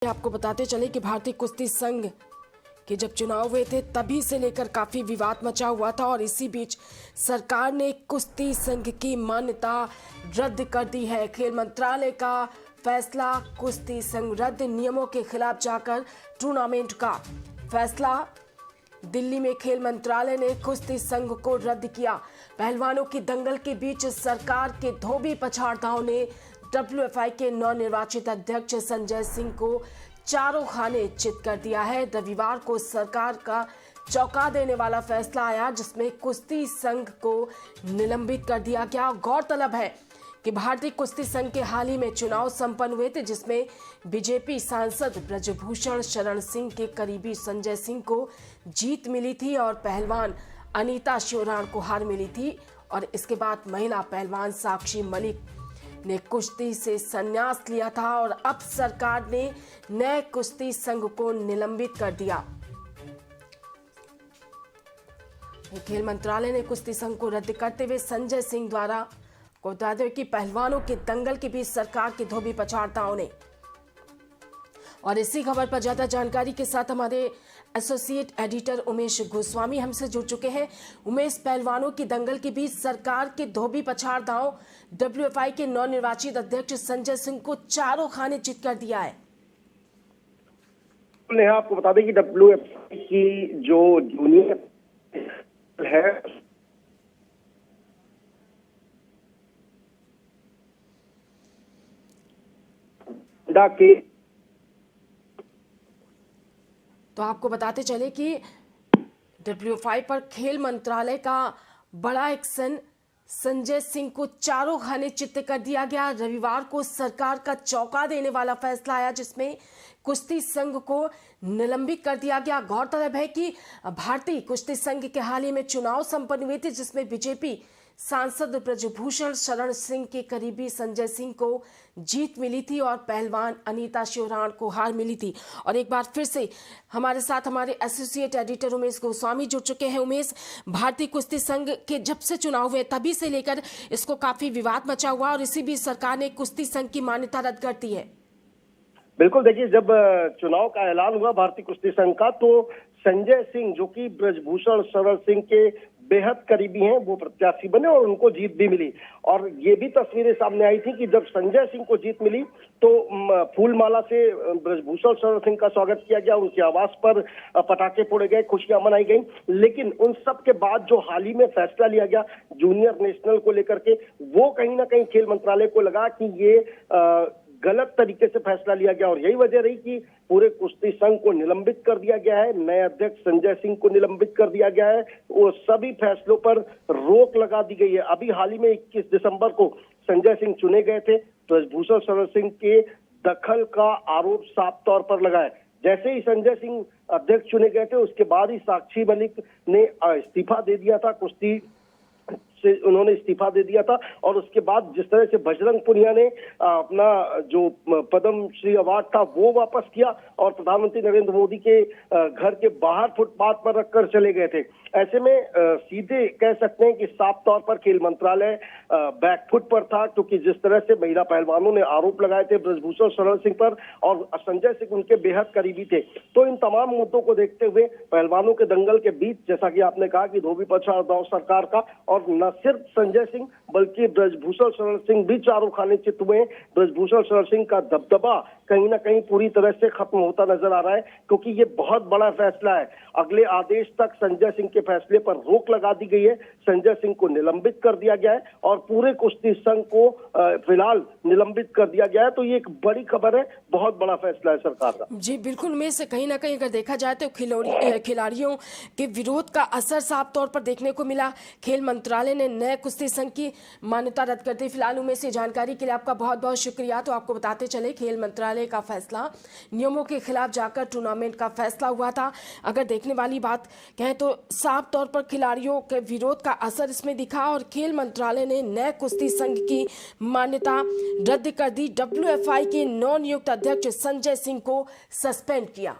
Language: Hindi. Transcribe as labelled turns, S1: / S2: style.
S1: आपको बताते चले कि भारतीय कुश्ती संघ के जब चुनाव हुए थे तभी से लेकर काफी विवाद मचा हुआ था और इसी बीच सरकार ने कुश्ती संघ की मान्यता रद्द कर दी है। खेल मंत्रालय का फैसला, कुश्ती संघ रद्द, नियमों के खिलाफ जाकर टूर्नामेंट का फैसला। दिल्ली में खेल मंत्रालय ने कुश्ती संघ को रद्द किया। पहलवानों की दंगल के बीच सरकार के धोबी पछाड़ताओं ने WFI के नवनिर्वाचित अध्यक्ष संजय सिंह को चारों खाने चित कर दिया है। रविवार को सरकार का चौंका देने वाला फैसला आया जिसमें कुश्ती संघ को निलंबित कर दिया गया। गौरतलब है कि भारतीय कुश्ती संघ के हाल ही में चुनाव संपन्न हुए थे जिसमें बीजेपी सांसद ब्रजभूषण शरण सिंह के करीबी संजय सिंह को जीत मिली थी और पहलवान अनीता शिवराण को हार मिली थी। और इसके बाद महिला पहलवान साक्षी मलिक ने कुश्ती से संन्यास लिया था और अब सरकार ने नए कुश्ती संघ को निलंबित कर दिया। खेल मंत्रालय ने कुश्ती संघ को रद्द करते हुए संजय सिंह द्वारा को बता दें कि पहलवानों के दंगल के बीच सरकार के धोबी पछाड़ताओं ने। और इसी खबर पर ज्यादा जानकारी के साथ हमारे एसोसिएट एडिटर उमेश गोस्वामी हमसे जुड़ चुके हैं। उमेश, पहलवानों की दंगल के बीच सरकार के धोबी पछाड़ताओं WFI के नवनिर्वाचित अध्यक्ष संजय सिंह को चारों खाने चित कर दिया है।
S2: नेहा, आपको बता दें कि WFI की जो जूनियर है के
S1: तो आपको बताते चले कि WFI पर खेल मंत्रालय का बड़ा एक्शन, संजय सिंह को चारों खाने चित्त कर दिया गया। रविवार को सरकार का चौंका देने वाला फैसला आया जिसमें कुश्ती संघ को निलंबित कर दिया गया। गौरतलब है कि भारतीय कुश्ती संघ के हाल ही में चुनाव संपन्न हुए थे जिसमें बीजेपी सांसद ब्रजभूषण शरण सिंह के करीबी संजय सिंह को जीत मिली थी और पहलवान अनीता शिवराण को हार मिली थी। और एक बार फिर से हमारे साथ हमारे एसोसिएट एडिटर उमेश गोस्वामी जुड़ चुके हैं। उमेश, भारतीय कुश्ती संघ के जब से चुनाव हुए तभी से लेकर इसको काफी विवाद मचा हुआ और इसी बीच सरकार ने कुश्ती संघ की मान्यता रद्द कर दी है।
S2: बिल्कुल, देखिए, जब चुनाव का ऐलान हुआ भारतीय कुश्ती संघ का तो संजय सिंह, जो कि ब्रजभूषण शरण सिंह के बेहद करीबी हैं, वो प्रत्याशी बने और उनको जीत भी मिली। और ये भी तस्वीरें सामने आई थी कि जब संजय सिंह को जीत मिली तो फूलमाला से ब्रजभूषण शरण सिंह का स्वागत किया गया, उनके आवास पर पटाखे फोड़े गए, खुशियां मनाई गई। लेकिन उन सब के बाद जो हाल ही में फैसला लिया गया जूनियर नेशनल को लेकर के, वो कहीं ना कहीं खेल मंत्रालय को लगा कि ये गलत तरीके से फैसला लिया गया और यही वजह रही कि पूरे कुश्ती संघ को निलंबित कर दिया गया है। नए अध्यक्ष संजय सिंह को निलंबित कर दिया गया है। वो सभी फैसलों पर रोक लगा दी गई है। अभी हाल ही में 21 दिसंबर को संजय सिंह चुने गए थे। ब्रजभूषण शरण सिंह के दखल का आरोप साफ तौर पर लगा है। जैसे ही संजय सिंह अध्यक्ष चुने गए थे उसके बाद ही साक्षी मलिक ने इस्तीफा दे दिया था, कुश्ती से उन्होंने इस्तीफा दे दिया था। और उसके बाद जिस तरह से बजरंग पुनिया ने अपना जो पद्म श्री अवार्ड था वो वापस किया और प्रधानमंत्री नरेंद्र मोदी के घर के बाहर फुटपाथ पर रखकर चले गए थे। ऐसे में सीधे कह सकते हैं कि साफ तौर पर खेल मंत्रालय बैकफुट पर था, क्योंकि जिस तरह से महिला पहलवानों ने आरोप लगाए थे ब्रजभूषण शरण सिंह पर और संजय सिंह उनके बेहद करीबी थे। तो इन तमाम मुद्दों को देखते हुए पहलवानों के दंगल के बीच, जैसा कि आपने कहा कि धोबी पछाड़ताओं सरकार का, और न सिर्फ संजय सिंह बल्कि ब्रजभूषण शरण सिंह भी चारों खाने चित हुए। ब्रजभूषण शरण सिंह का दबदबा कहीं ना कहीं पूरी तरह से खत्म होता नजर आ रहा है, क्योंकि ये बहुत बड़ा फैसला है। अगले आदेश तक संजय सिंह के फैसले पर रोक लगा दी गई है। संजय सिंह को निलंबित कर दिया गया है और पूरे कुश्ती संघ को फिलहाल निलंबित कर दिया गया है। तो ये एक बड़ी खबर है, बहुत बड़ा फैसला है सरकार का।
S1: जी बिल्कुल, में से कहीं ना कहीं अगर देखा जाए तो खिलाड़ियों के विरोध का असर साफ तौर पर देखने को मिला। खेल मंत्रालय ने नए कुश्ती संघ की मान्यता रद्द कर दी। फिलहाल उमेश, से जानकारी के लिए आपका बहुत बहुत शुक्रिया। तो आपको बताते चले खेल मंत्रालय का फैसला, नियमों के खिलाफ जाकर टूर्नामेंट का फैसला हुआ था। अगर देखने वाली बात कहें तो साफ तौर पर खिलाड़ियों के विरोध का असर इसमें दिखा और खेल मंत्रालय ने नए कुश्ती संघ की मान्यता रद्द कर दी। WFI के नवनियुक्त अध्यक्ष संजय सिंह को सस्पेंड किया।